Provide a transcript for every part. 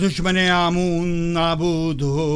दुश्मने आमून नाबूद हो।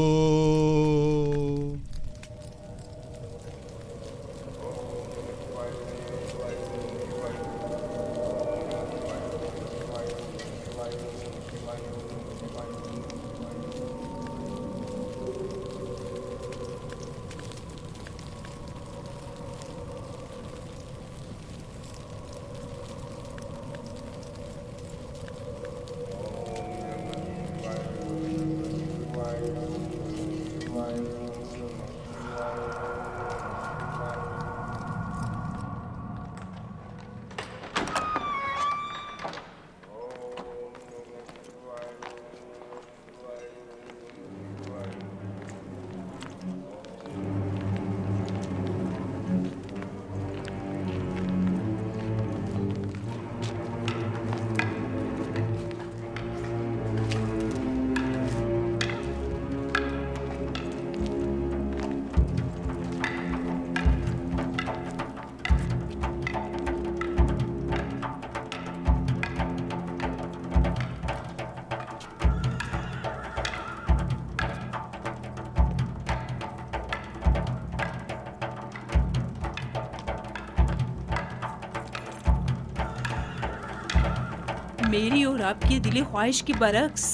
मेरी और आपकी दिली ख्वाहिश की बरक्स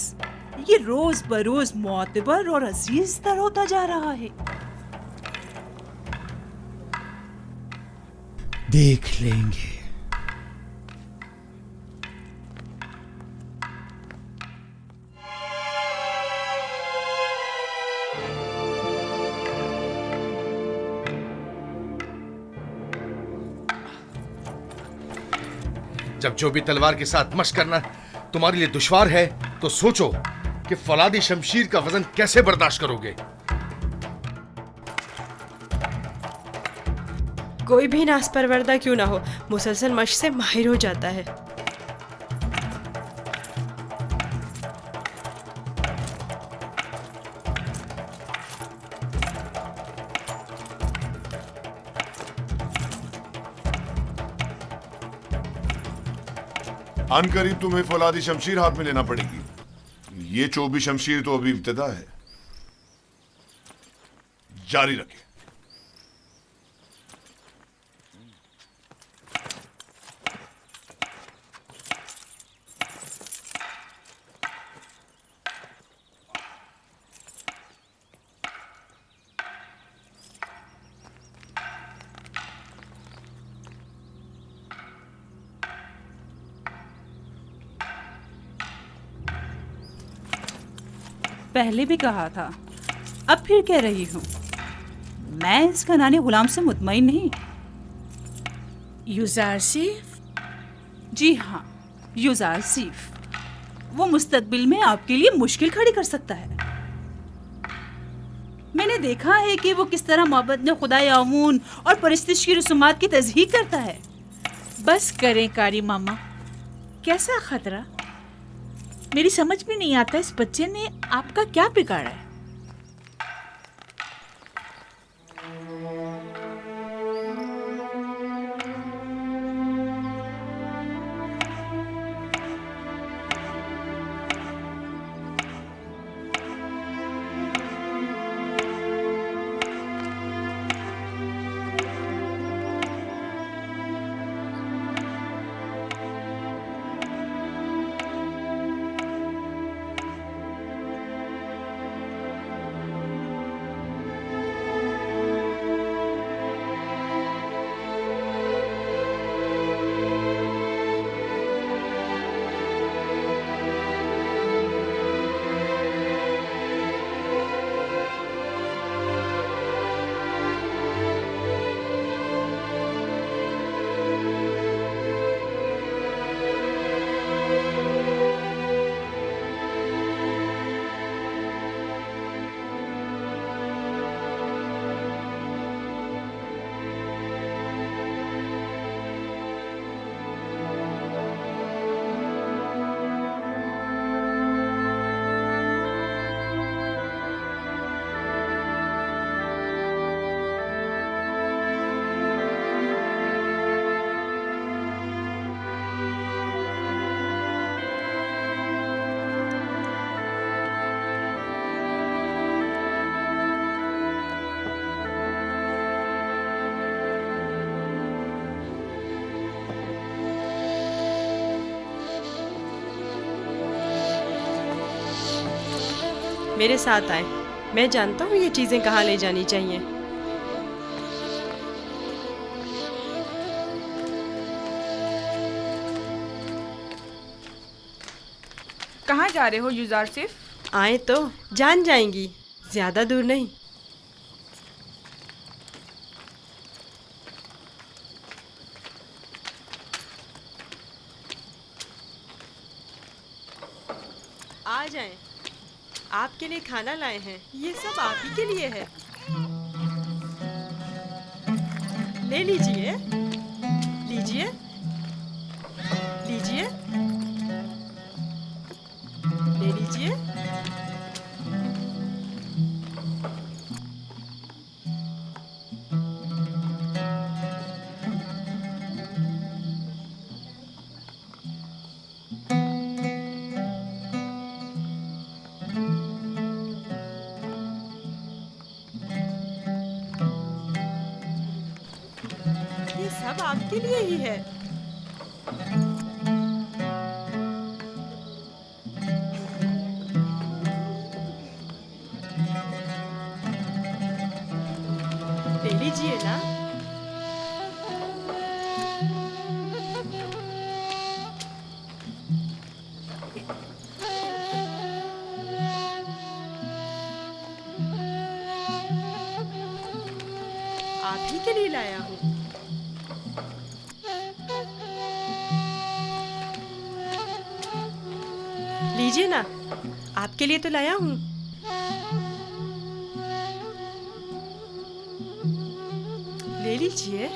ये रोज बरोज मोतबर और अजीज तर होता जा रहा है। देख लेंगे। जब जो भी तलवार के साथ मशक करना तुम्हारे लिए दुश्वार है तो सोचो कि फौलादी शमशीर का वजन कैसे बर्दाश्त करोगे। कोई भी नासपरवरदा क्यों ना हो, मुसलसल मशक से माहिर हो जाता है। अनकरीब तुम्हें फौलादी शमशीर हाथ में लेना पड़ेगी। ये चौबी शमशीर तो अभी इब्तिदा है, जारी रखें। पहले भी कहा था, अब फिर कह रही हूँ, मैं इस खनानी गुलाम से मुतमईन नहीं। युजारसीफ? जी हाँ, युजारसीफ। वो मुस्तकबिल में आपके लिए मुश्किल खड़ी कर सकता है। मैंने देखा है कि वो किस तरह मोहब्बत में खुदाए आमून और परिस्तिश की रसूमात की तज़हीक करता है। बस करें कारी मामा, कैसा खतरा? मेरी समझ में नहीं आता इस बच्चे ने आपका क्या बिगाड़ा है। मेरे साथ आए। मैं जानता हूँ ये चीजें कहाँ ले जानी चाहिए। कहाँ जा रहे हो युजार सिर्फ? आए तो जान जाएंगी, ज्यादा दूर नहीं। आ जाएं। आपके लिए खाना लाए हैं, ये सब आप ही के लिए है। ले लीजिए, लीजिए, लीजिए, ले लीजिए। ये सब आपके लिए ही है। ले लीजिए ना। आप ही के लिए लाया हूँ। लीजिए ना, आपके लिए तो लाया हूँ। ले लीजिए।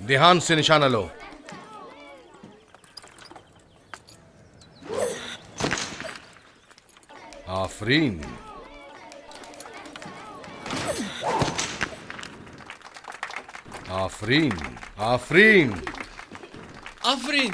ध्यान से निशाना लो। आफरीन। आफरीन। आफरीन। आफरीन।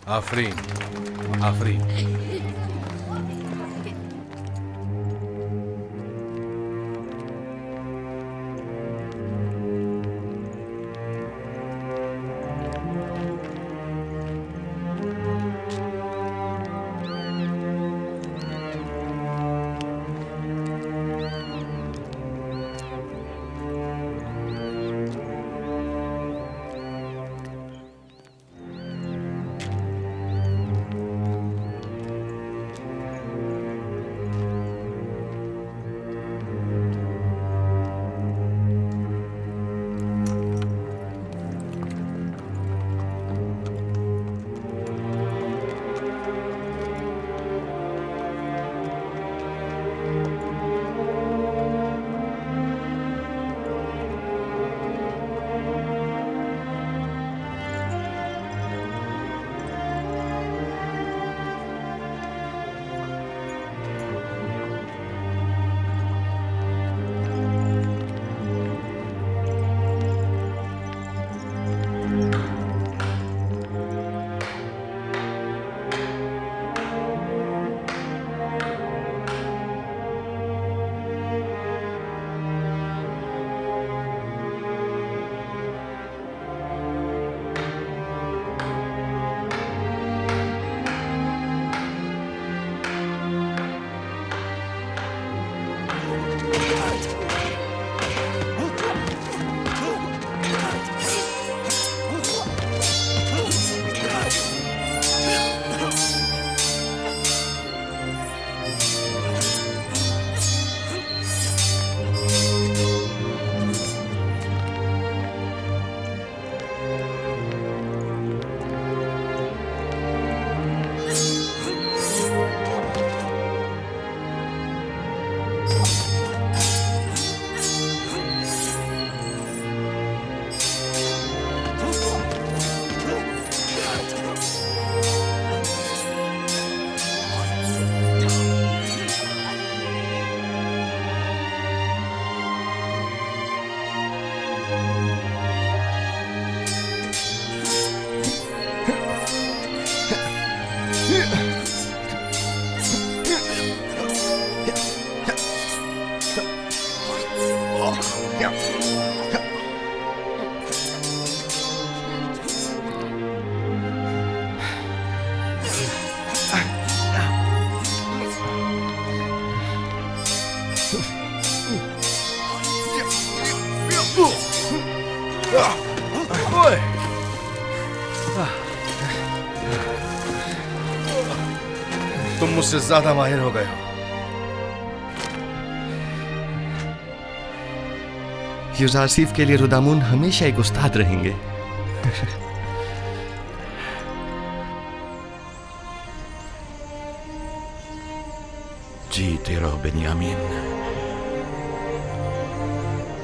आफरीन। आफरीन। तुम मुझसे ज्यादा माहिर हो गए हो। यूजारसीफ के लिए रुदामुन हमेशा एक उस्ताद रहेंगे। जीते रहो बेनियामीन।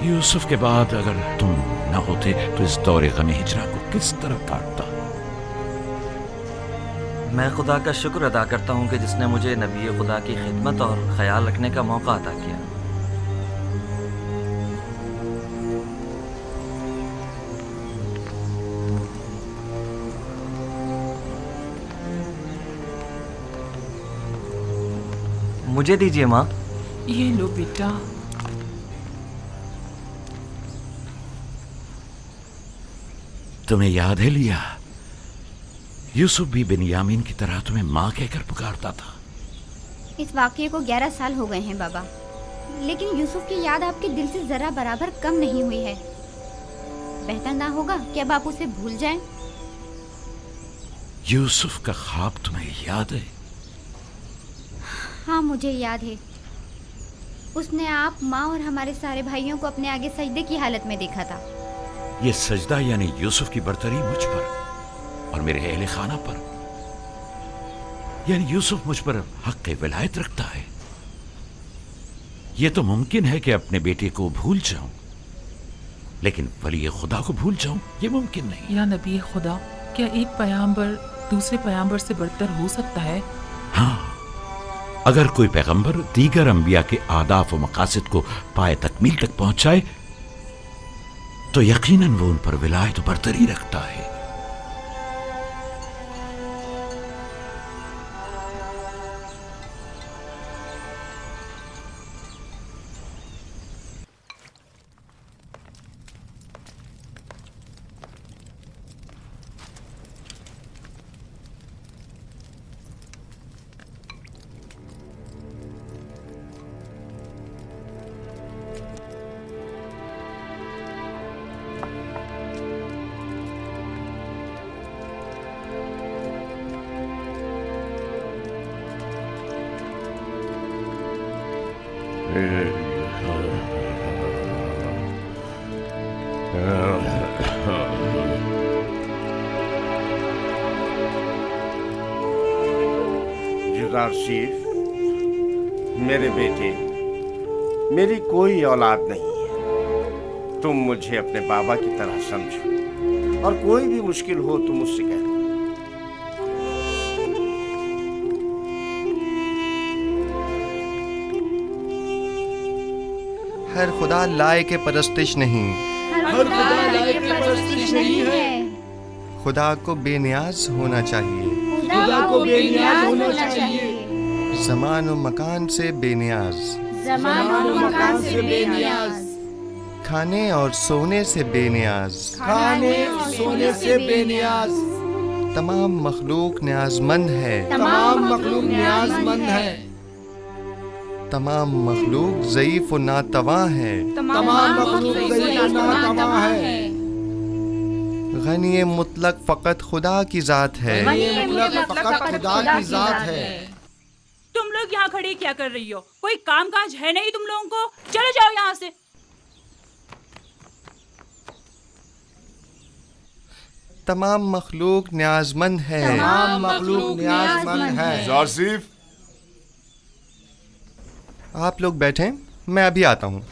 यूसुफ के बाद अगर तुम न होते तो इस दौरे गमे हिजरा को किस तरह काटता। मैं खुदा का शुक्र अदा करता हूँ कि जिसने मुझे नबी खुदा की खिदमत और ख्याल रखने का मौका अता किया। मुझे दीजिए माँ। ये लो बेटा। तुम्हें याद है लिया, यूसुफ भी बेनियामीन की तरह तुम्हें माँ कहकर पुकारता था। इस वाक़ये को 11 साल हो गए हैं बाबा, लेकिन यूसुफ की याद आपके दिल से जरा बराबर कम नहीं हुई है। बेहतर ना होगा कि अब आप उसे भूल जाएं? यूसुफ का ख्वाब तुम्हें याद है? हाँ मुझे याद है। उसने आप, माँ और हमारे सारे भाइयों को अपने आगे सजदे की हालत में देखा था। ये सजदा यानी यूसुफ की बरतरी मुझ पर और मेरे अहले खाना पर, यानी यूसुफ मुझ पर हक विलायत रखता है। यह तो मुमकिन है कि अपने बेटे को भूल जाऊं, लेकिन वली खुदा को भूल जाऊं ये मुमकिन नहीं। या नबी खुदा, क्या एक पैगंबर दूसरे पैगंबर से बढ़कर हो सकता है? हाँ, अगर कोई पैगंबर दीगर अंबिया के आदाफ व मकासद को पाए तकमील तक पहुंचाए तो यकीनन वो उन पर विलायत बरतरी रखता है। यूसुफ, मेरे बेटे, मेरी कोई औलाद नहीं है। तुम मुझे अपने बाबा की तरह समझो और कोई भी मुश्किल हो तो मुझसे कह दो। हर खुदा लाए के परस्तिश नहीं, हर खुदा लाए के परस्तिश नहीं है। खुदा को बेनियाज होना चाहिए, खुदा को बेनियाज होना चाहिए। ज़मान और मकान से बेनियाज, ज़मान और मकान से बेनियाज। खाने और सोने से बेनियाज, खाने और सोने से बेनियाज। तमाम मखलूक न्याजमंद है, तमाम मखलूक न्याजमंद है। तमाम मखलूक ज़ईफ और नातवा है, तमाम मखलूक ज़ईफ और नातवा है। गनी मुतलक फ़कत खुदा की ज़ात है, फ़कत खुदा की ज़ात है। तुम लोग यहाँ खड़े क्या कर रही हो? कोई काम काज है नहीं तुम लोगों को? चले जाओ यहाँ से। तमाम मखलूक न्याजमंद है, तमाम मखलूक न्याजमंद है। यूसुफ, आप लोग बैठें, मैं अभी आता हूँ।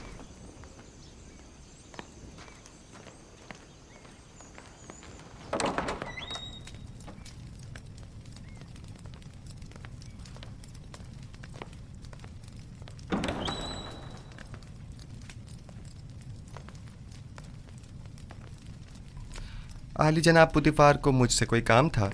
आली जनाब पुतिफार को मुझसे कोई काम था।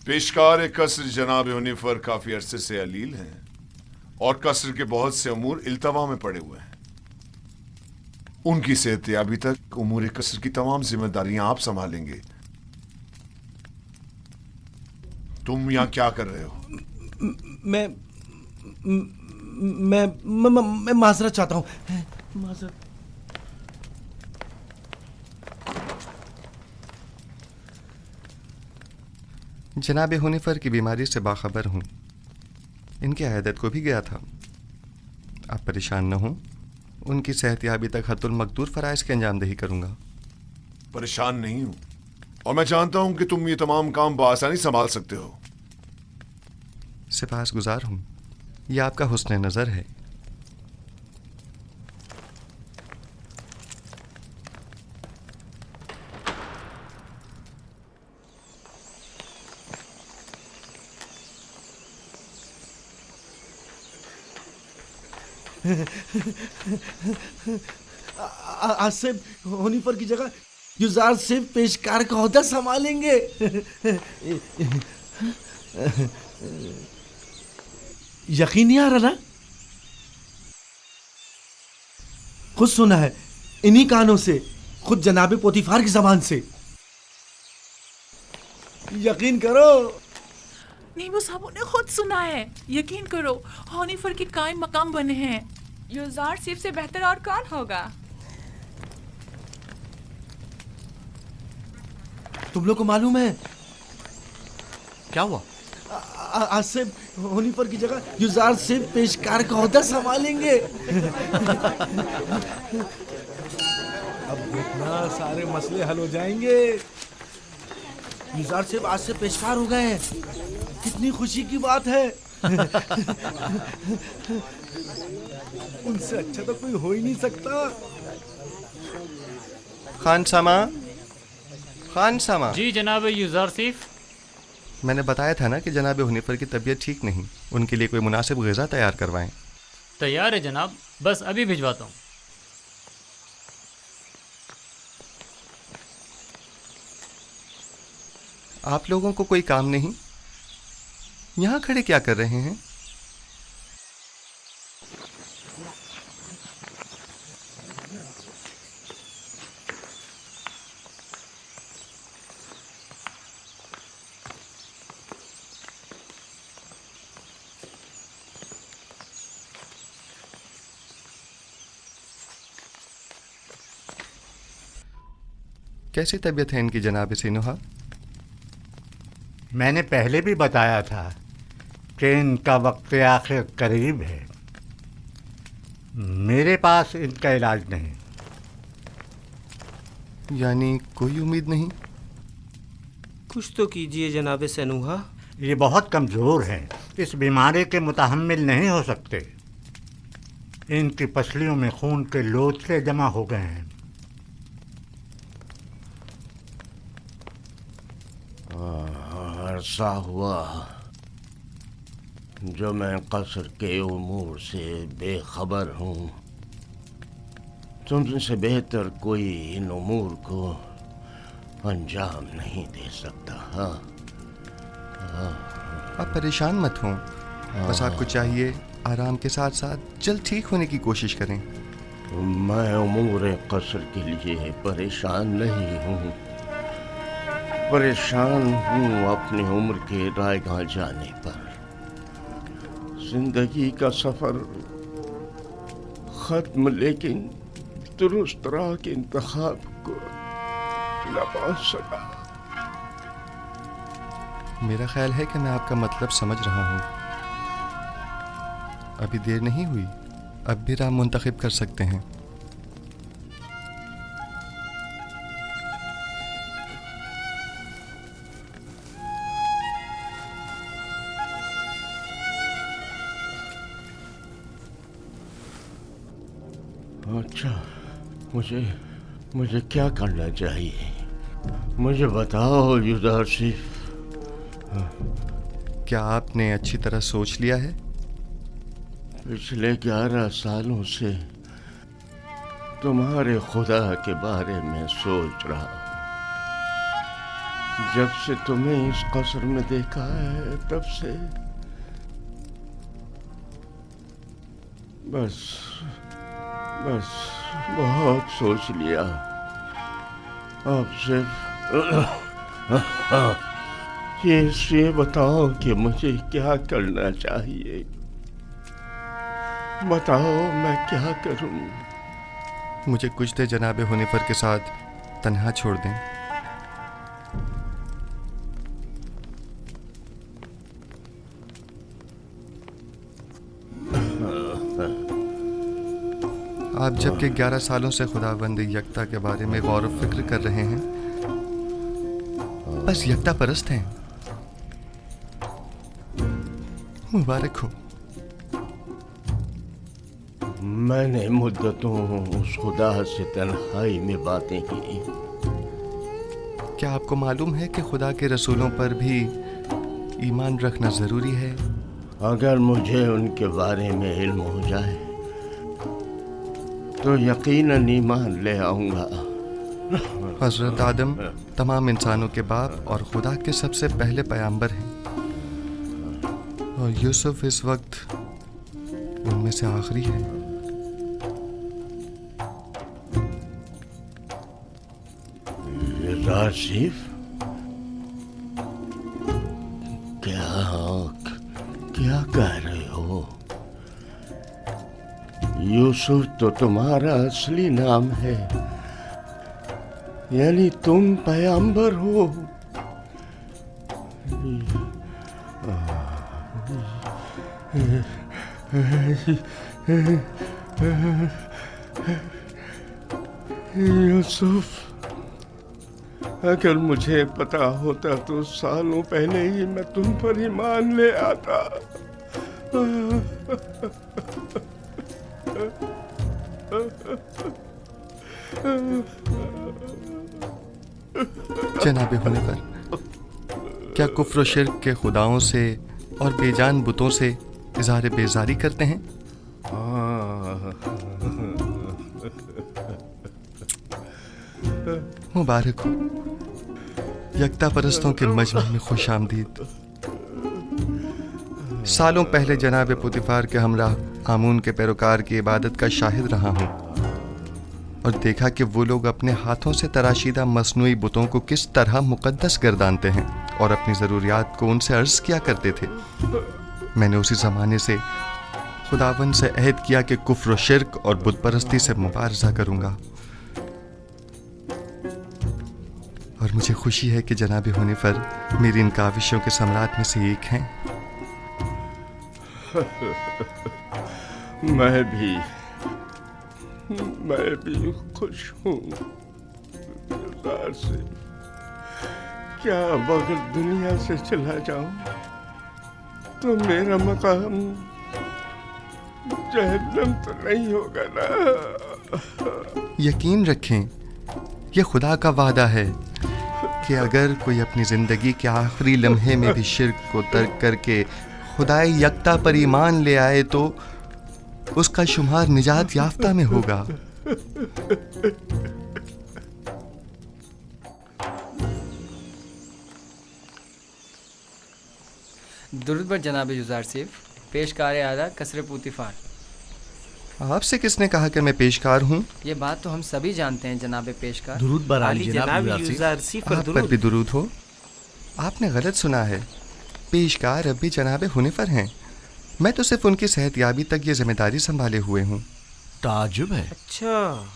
पेशकार कसर जनाब यूनिफर काफी अरसे से अलील हैं और कसर के बहुत से अमूर इल्तवा में पड़े हुए हैं। उनकी सेहतयाबी तक उमूर कसर की तमाम जिम्मेदारियां आप संभालेंगे। तुम यहाँ क्या कर रहे हो? मैं माजरत चाहता हूँ। माजरत। जनाब हुनिफर की बीमारी से बाखबर हूँ। इनकी अयादत को भी गया था। आप परेशान न हों, उनकी सेहतयाबी तक हत्तुल मकदूर फ़राइज़ की अंजामदही करूँगा। परेशान नहीं हूँ और मैं जानता हूँ कि तुम ये तमाम काम बआसानी संभाल सकते हो। सिपासगुजार हूँ, यह आपका हुस्न नज़र है। आसिफ हुनिफर की जगह युजार सिर्फ पेशकार का ओहदा संभालेंगे। यकीन नहीं आ रहा ना? खुद सुना है इन्हीं कानों से, खुद जनाबे पोतीफार की जबान से। यकीन करो। नहीं, वो साहब ने खुद सुना है। यकीन करो, हनीफर के कायम मकाम बने हैं। युजार सिर्फ से बेहतर और कौन होगा? तुम लोग को मालूम है क्या हुआ? आसिफ हुनिफर की जगह युजार सिर्फ पेशकार का ओहदा संभालेंगे। अब देखना सारे मसले हल हो जाएंगे। युजार सिर्फ आज से पेशकार हो गए हैं। कितनी खुशी की बात है। उनसे अच्छा तो कोई हो ही नहीं सकता। खान सामा। जी जनाब युजारसिफ। मैंने बताया था ना कि जनाब हुनिफर की तबीयत ठीक नहीं, उनके लिए कोई मुनासिब ग़िज़ा तैयार करवाएं। तैयार है जनाब, बस अभी भिजवाता हूँ। आप लोगों को कोई काम नहीं? यहाँ खड़े क्या कर रहे हैं? कैसी तबीयत है इनकी जनाब सिनुहा? मैंने पहले भी बताया था कि इनका वक्त आखिर करीब है। मेरे पास इनका इलाज नहीं। यानी कोई उम्मीद नहीं? कुछ तो कीजिए जनाब सनुहा। ये बहुत कमज़ोर हैं, इस बीमारी के मुतहम्मिल नहीं हो सकते। इनकी पसलियों में खून के लोथड़े जमा हो गए हैं। अरसा हुआ जो मैं कसर के उमूर से बेखबर हूँ। तुमसे बेहतर कोई इन उमूर को अंजाम नहीं दे सकता। आप परेशान मत हों, बस आपको चाहिए आराम के साथ साथ जल्द ठीक होने की कोशिश करें। मैं उमूर कसर के लिए परेशान नहीं हूँ। परेशान हूँ अपनी उम्र के रायगां जाने पर। जिंदगी का सफर खत्म, लेकिन दुरुस्त राह के इंतखाब को न पा सका। मेरा ख्याल है कि मैं आपका मतलब समझ रहा हूँ। अभी देर नहीं हुई, अब भी राह मुंतखब कर सकते हैं। अच्छा, मुझे क्या करना चाहिए? मुझे बताओ युजारसिफ। क्या आपने अच्छी तरह सोच लिया है? पिछले 11 सालों से तुम्हारे खुदा के बारे में सोच रहा हूँ। जब से तुम्हें इस कसर में देखा है तब से बस बहुत सोच लिया। अब सिर्फ ये बताओ कि मुझे क्या करना चाहिए। बताओ मैं क्या करूं? मुझे कुछ देर जनाब हुनिफर के साथ तन्हा छोड़ दें। आप जबकि 11 सालों से खुदावंद यकता के बारे में गौर व फिक्र कर रहे हैं, बस यकता परस्त हैं। मुबारक हो। मैंने मुद्दतों उस खुदा से तन्हाई में बातें की। क्या आपको मालूम है कि खुदा के रसूलों पर भी ईमान रखना जरूरी है? अगर मुझे उनके बारे में इल्म हो जाए तो यकीनन ईमान ले आऊंगा। हजरत आदम तमाम इंसानों के बाप और खुदा के सबसे पहले पैगंबर हैं, और यूसुफ इस वक्त उनमें से आखिरी है। राशिफ, क्या कह रहे हो? यूसुफ तो तुम्हारा असली नाम है, यानी तुम पैगंबर हो। यूसुफ, अगर मुझे पता होता तो सालों पहले ही मैं तुम पर ईमान ले आता। जनाबे होने पर क्या कुफ्र व शिर्क के खुदाओं से और बेजान बुतों से इज़हार बेजारी करते हैं? मुबारक हो। यकता परस्तों के मजमे में खुश आमदीद। सालों पहले जनाब पुतिफार के हमराह आमून के पैरोकार की इबादत का शाहिद रहा हूँ और देखा कि वो लोग अपने हाथों से तराशीदा मसनूई बुतों को किस तरह मुकद्दस गर्दानते हैं और अपनी ज़रूरियात को उनसे अर्ज किया करते थे। मैंने उसी ज़माने से खुदावन से अहद किया कि कुफ्र शिर्क और बुत परस्ती से मुबारज़ा करूँगा, और मुझे खुशी है कि जनाब होने पर मेरी इन काविशों के सम्राट में से एक हैं। मैं भी खुश हूँ। से क्या अब अगर दुनिया से चला जाऊं तो मेरा मकाम जहन्नम तो नहीं होगा ना? यकीन रखें, ये खुदा का वादा है कि अगर कोई अपनी जिंदगी के आखिरी लम्हे में भी शिर्क को तर्क करके खुदाई यकता पर ईमान ले आए तो उसका शुमार निजात याफ्ता में होगा। दुरूद बर जनाब यूज़ार सिफ, पेशकार आदा कसर पुतिफार। आपसे किसने कहा कि मैं पेशकार हूँ? ये बात तो हम सभी जानते हैं जनाब पेशकार। दुरूद बर आली जनाब यूज़ार सिफ। आप पर भी दुरूद हो। आपने गलत सुना है, पेशकार अब भी जनाब हुनिफर हैं। मैं तो सिर्फ उनकी सेहतयाबी तक ये जिम्मेदारी संभाले हुए हूँ। ताजुब है। अच्छा,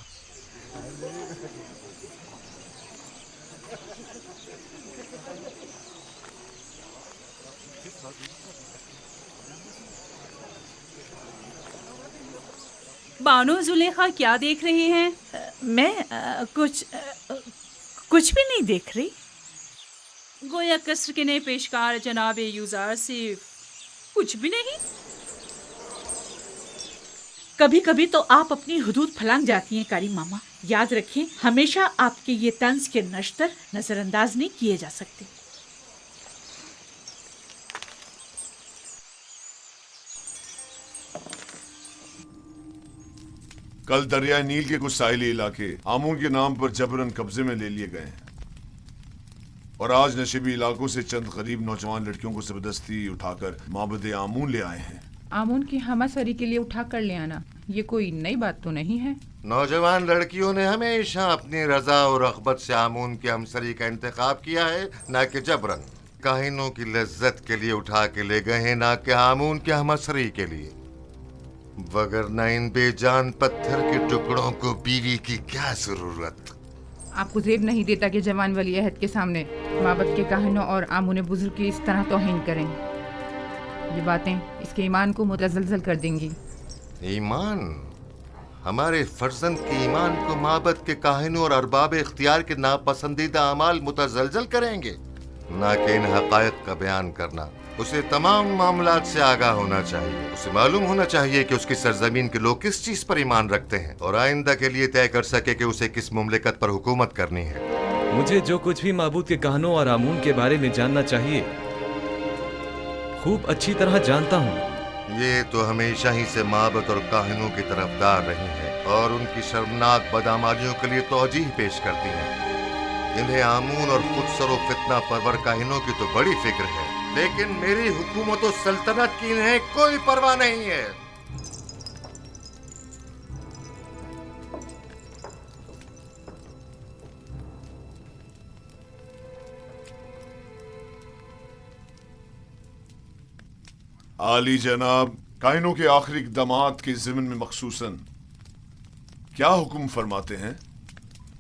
बानो जुलेखा क्या देख रही हैं? मैं कुछ भी नहीं देख रही। गोया कसर के नए पेशकार जनाब यूज़ार सिर्फ कुछ भी नहीं। कभी कभी तो आप अपनी हुदूद फलांग जाती हैं कारी मामा। याद रखें, हमेशा आपके ये तंज के नश्तर नजरअंदाज नहीं किए जा सकते। कल दरिया नील के कुछ साहिली इलाके आमून के नाम पर जबरन कब्जे में ले लिए गए हैं, और आज नशीबी इलाकों से चंद गरीब नौजवान लड़कियों को जबरदस्ती उठाकर माबद आमून ले आए हैं। आमून की हमासरी के लिए उठा कर ले आना ये कोई नई बात तो नहीं है। नौजवान लड़कियों ने हमेशा अपनी रजा और रग़बत से आमून की हमसरी का इंतखाब किया है, ना कि जबरन। काहिनों की लज्जत के लिए उठा के ले गए हैं, ना कि आमून की हमसरी के लिए। वगरना इन बेजान पत्थर के टुकड़ों को बीवी की क्या जरूरत। आपको जेब नहीं देता कि जवान वली अहद के सामने माबद के काहिनों और आमून बुजुर्ग की इस तरह तौहीन करें। ये बातें इसके ईमान को मुतज़लज़ल कर देंगी। ईमान? हमारे फर्जंद के ईमान को माबद के काहिनों और अरबाब इख्तियार के नापसंदीदा अमाल मुतजलजल करेंगे, ना कि इन हकायक का बयान करना। उसे तमाम मामलात से आगाह होना चाहिए। उसे मालूम होना चाहिए कि उसकी सरजमीन के लोग किस चीज पर ईमान रखते हैं और आइंदा के लिए तय कर सके कि उसे किस मुमलिकत पर हुकूमत करनी है। मुझे जो कुछ भी माबूद के कहानों और आमून के बारे में जानना चाहिए खूब अच्छी तरह जानता हूँ। ये तो हमेशा ही से माबद और काहिनों की तरफदार रही है और उनकी शर्मनाक बदामालियों के लिए तौजीह पेश करती है। इन्हें आमून और खुदसरो फितना परवर काहिनों की तो बड़ी फिक्र है, लेकिन मेरी हुकूमत और सल्तनत की इन्हें कोई परवाह नहीं है। आली जनाब, कायनों के आखिरी इक़दामात के ज़िम्न में मखसूसन क्या हुक्म फरमाते हैं?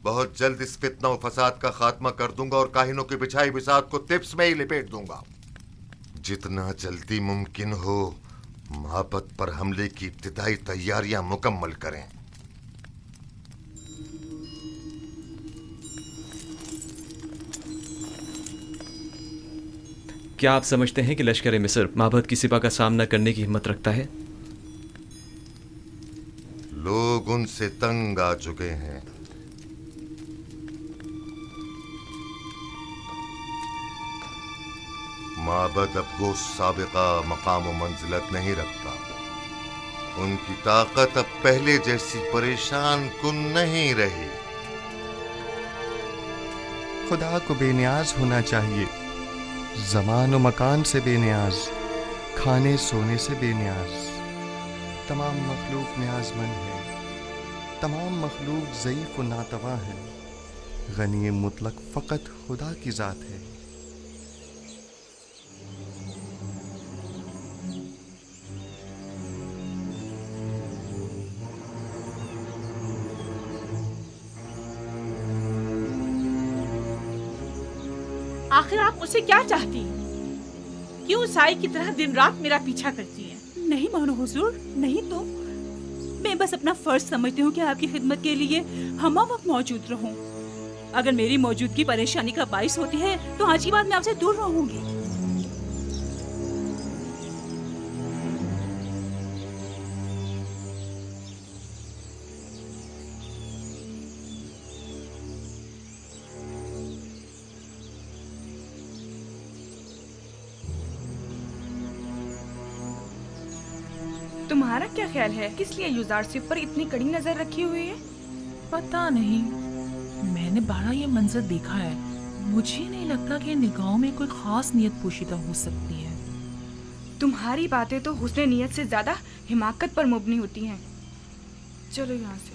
बहुत जल्द इस फितना और फसाद का खात्मा कर दूंगा और काहिनों की बिछाई बिसात को तिप्स में ही लिपेट दूंगा। जितना जल्दी मुमकिन हो माबद पर हमले की इब्तिदाई तैयारियां मुकम्मल करें। क्या आप समझते हैं कि लश्कर मिस्र माबद की सिपा का सामना करने की हिम्मत रखता है? लोग उनसे तंग आ चुके हैं। माबद अब वो साबिका मकाम व मंजिलत नहीं रखता। उनकी ताकत अब पहले जैसी परेशान कुन नहीं रही। खुदा को बेनियाज होना चाहिए, ज़मान व मकान से बेनियाज, खाने सोने से बेनियाज। तमाम मखलूक न्याज़मंद है, तमाम मखलूक ज़ईफ़ व नातवा है। गनी मुतलक फ़कत खुदा की ज़ात है। आखिर आप मुझसे क्या चाहती हैं? क्यों साई की तरह दिन रात मेरा पीछा करती हैं? नहीं मानो हुजूर, नहीं तो मैं बस अपना फर्ज समझती हूँ कि आपकी खिदमत के लिए हम वक्त मौजूद रहूं। अगर मेरी मौजूदगी परेशानी का बाइस होती है तो आज की बात मैं आपसे दूर रहूंगी। तुम्हारा क्या ख्याल है, किस लिए युजारसिफ पर इतनी कड़ी नजर रखी हुई है? पता नहीं, मैंने बारह ये मंजर देखा है। मुझे नहीं लगता कि निगाहों में कोई खास नियत पोशीदा हो सकती है। तुम्हारी बातें तो हुस्न नियत से ज्यादा हिमाकत पर मुबनी होती हैं। चलो यहाँ से।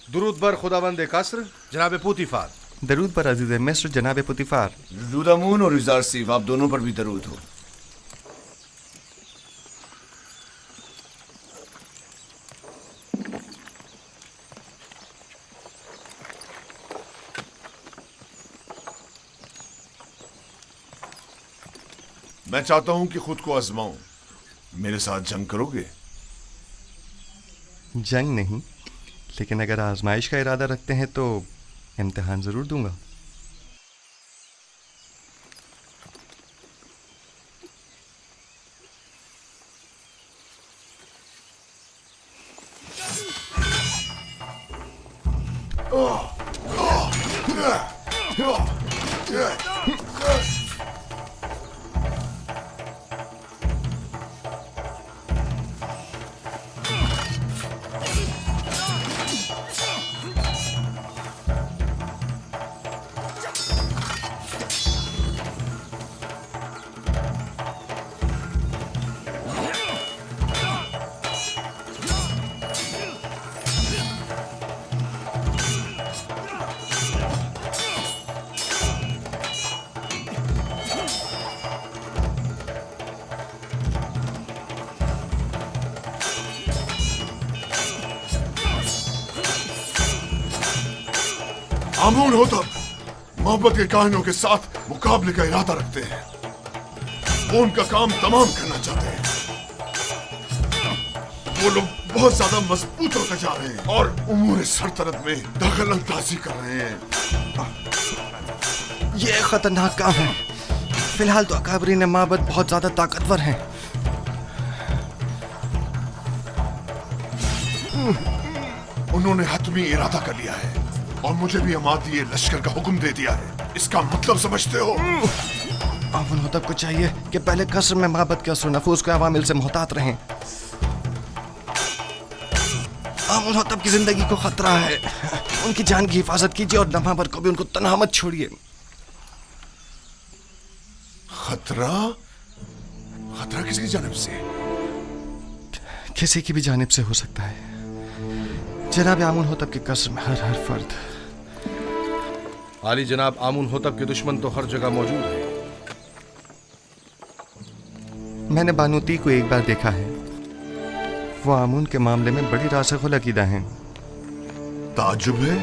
दुरूद बर खुदाबंद कसर जनाब पुतिफार। दरूद पर अजीज मिस्र जनाब पुतिफार। दुदामून और युजारसिफ, आप दोनों पर भी दरूद हो। मैं चाहता हूं कि खुद को आजमाऊं। मेरे साथ जंग करोगे? जंग नहीं, लेकिन अगर आजमाइश का इरादा रखते हैं तो इम्तिहान जरूर दूंगा। आमून होतब मोहब्बत के काहिनों के साथ मुकाबले का इरादा रखते हैं। वो उनका काम तमाम करना चाहते हैं। वो लोग बहुत ज्यादा मजबूत होते जा रहे हैं और उमूर सल्तनत में दखल अंदाजी कर रहे हैं। ये खतरनाक काम है। फिलहाल तो अकाबरीन माबद बहुत ज्यादा ताकतवर हैं। उन्होंने हतमी इरादा कर लिया है और मुझे भी अमादी लश्कर का हुक्म दे दिया है। इसका मतलब समझते हो? आमुन होतब को चाहिए कि पहले कसर में माबद के असर नफूस के अवामिल से मोहतात रहें। आमुन होतब की जिंदगी को खतरा है। उनकी जान की हिफाजत कीजिए और नमाबर को भी उनको तन्हा मत छोड़िए। खतरा? खतरा किसकी जानिब से? किसी की भी जानिब से हो सकता है। जनाब आमुन होतब के कसर में हर फर्द। आली जनाब, आमुन होतब के दुश्मन तो हर जगह मौजूद है। मैंने बानूती को एक बार देखा है। वो आमुन के मामले में बड़ी रासिख़ुल अक़ीदा हैं। ताज्जुब है।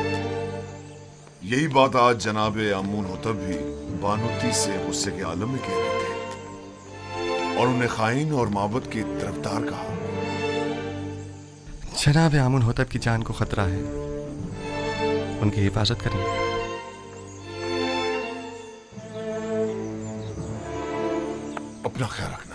यही बात आज जनाब आमून होतब भी बानूती से गुस्से के आलम में कह रहे थे और उन्हें खाइन और माबद की तरफदार कहा। जनाब आमुन होतब की जान को खतरा है। उनकी हिफाजत करें। अपना ख्याल रखना।